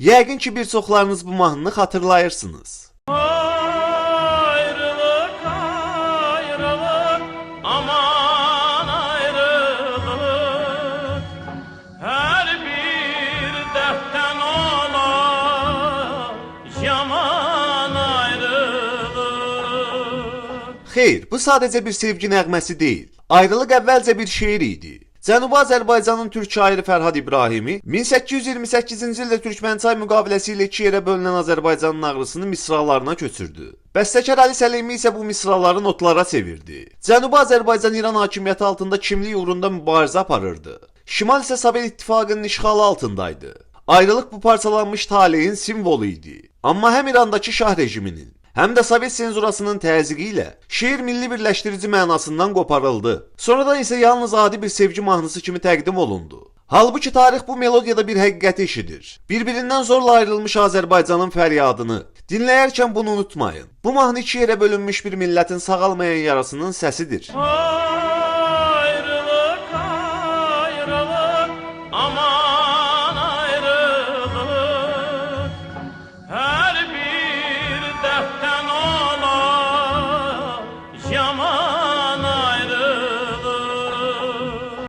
Yəqin ki, bir çoxlarınız bu mahnını xatırlayırsınız. Ayrılık, ayrılık, aman ayrılık. Her bir dertten olar yaman ayrılık. Xeyr, bu sadəcə bir sevgi nəğməsi deyil. Ayrılıq əvvəlcə bir şeir idi. Cənubi Azərbaycanın türk şairi Fərhad İbrahimi 1828-ci ildə Türkmənçay müqaviləsi ilə iki yerə bölünən Azərbaycanın ağrısını misralarına köçürdü. Bəstəkar Əli Səlimi isə bu misraları notlara çevirdi. Cənubi Azərbaycan İran hakimiyyəti altında kimlik uğrunda mübarizə aparırdı. Şimal isə Sovet İttifaqının işğalı altındaydı. Ayrılıq bu parçalanmış taleyin simvolu idi. Amma həm İrandakı şah rejiminin, həm də Sovet senzurasının təzyiqi ilə şeir milli birləşdirici mənasından qoparıldı. Sonradan isə yalnız adi bir sevgi mahnısı kimi təqdim olundu. Halbuki tarix bu melodiyada bir həqiqəti eşidir. Bir-birindən zorla ayrılmış Azərbaycanın fəryadını dinləyərkən bunu unutmayın. Bu mahnı iki yerə bölünmüş bir millətin sağalmayan yarasının səsidir.